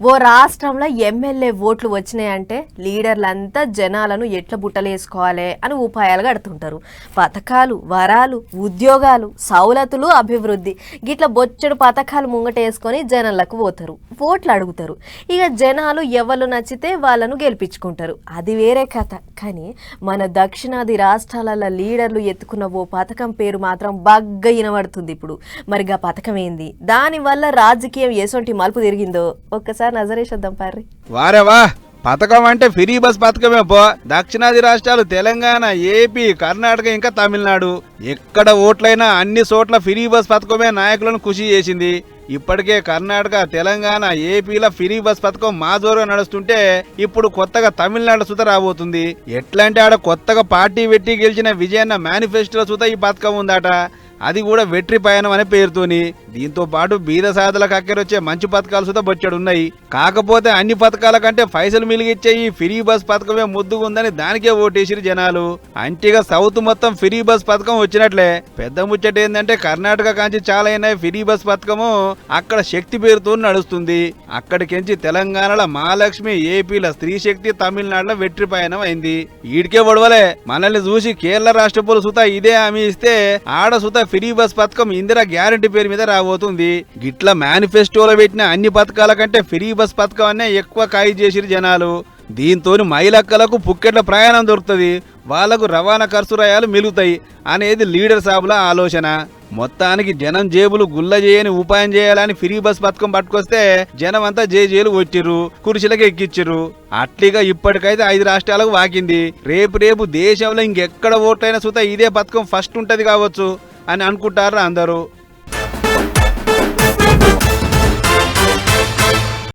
ఓ రాష్ట్రంలో ఎమ్మెల్యే ఓట్లు వచ్చినాయంటే లీడర్లంతా జనాలను ఎట్ల బుట్టలేసుకోవాలి అని ఉపాయాలు కడుతుంటారు. పథకాలు, వరాలు, ఉద్యోగాలు, సౌలతులు, అభివృద్ధి గిట్ల బొచ్చడు పథకాలు ముంగటేసుకొని జనాలకు పోతారు, ఓట్లు అడుగుతారు. ఇక జనాలు ఎవరు నచ్చితే వాళ్ళను గెలిపించుకుంటారు. అది వేరే కథ. కానీ మన దక్షిణాది రాష్ట్రాలలో లీడర్లు ఎత్తుకున్న ఓ పథకం పేరు మాత్రం బాగా వినబడుతుంది ఇప్పుడు. మరిగా పథకం ఏంది, దానివల్ల రాజకీయం ఎసొంటి మలుపు తిరిగిందో ఒక్కసారి నజరేషొద్దాం పార్రి. వారేవా పథకం అంటే ఫ్రీ బస్ పథకమే పో. దక్షిణాది రాష్ట్రాలు తెలంగాణ, ఏపీ, కర్ణాటక ఇంకా తమిళనాడు ఎక్కడ ఓట్లైనా అన్ని చోట్ల ఫ్రీ బస్ పథకమే నాయకులను ఖుషి చేసింది. ఇప్పటికే కర్ణాటక, తెలంగాణ, ఏపీలో ఫ్రీ బస్ పథకం మాజోరుగా నడుస్తుంటే ఇప్పుడు కొత్తగా తమిళనాడు సుత రాబోతుంది. ఎట్లంటే ఆడ కొత్తగా పార్టీ పెట్టి గెలిచిన విజయన్న మేనిఫెస్టోలో సుత ఈ పథకం ఉందట. అది కూడా వెట్రి పయనం అనే పేరుతోని. దీంతో పాటు బీద సాధలకు అక్కరొచ్చే మంచి పథకాలు సుత బొచ్చడున్నాయి. కాకపోతే అన్ని పథకాల కంటే పైసలు మిలిగిచ్చే ఈ ఫ్రీ బస్ పథకమే ముద్దుగుందని దానికే ఓటేసిరు జనాలు. అంటిగా సౌత్ మొత్తం ఫ్రీ బస్ పథకం వచ్చినట్లే. పెద్ద ముచ్చట ఏంటంటే కర్ణాటక కాంచి చాలా అయిన ఫ్రీ బస్ పథకము అక్కడ శక్తి పేరుతో నడుస్తుంది. అక్కడికెంచి తెలంగాణలో మహాలక్ష్మి, ఏపీలో స్త్రీ శక్తి, తమిళనాడులో వెట్రి పయనం అయింది. ఈడికే ఒడవలే మనల్ని చూసి కేరళ రాష్ట్రపులు సుత ఇదే హామీ ఇస్తే ఆడ సుత ఫ్రీ బస్ పథకం ఇందిరా గ్యారంటీ పేరు మీద రాబోతుంది. గిట్ల మేనిఫెస్టోలో పెట్టిన అన్ని పథకాల కంటే ఫ్రీ బస్ పథకం అనే ఎక్కువ ఖాయి చేసిరు జనాలు. దీంతో మహిళక్కలకు పుక్కెట్ల ప్రయాణం దొరుకుతుంది, వాళ్లకు రవాణా ఖర్చు రయాలు మిలుగుతాయి అనేది లీడర్ సాబుల ఆలోచన. మొత్తానికి జనం జేబులు గుల్ల చేయని ఉపాయం చేయాలని ఫ్రీ బస్ పథకం పట్టుకొస్తే జనం అంతా జేజేలు వచ్చిర్రు, కుర్చీలకు ఎక్కిచ్చిర్రు. అట్లీగా ఇప్పటికైతే 5 రాష్ట్రాలకు వాకింది. రేపు దేశంలో ఇంకెక్కడ ఓట్లైనా సుత ఇదే పథకం ఫస్ట్ ఉంటది కావచ్చు అని అనుకుంటారు అందరూ.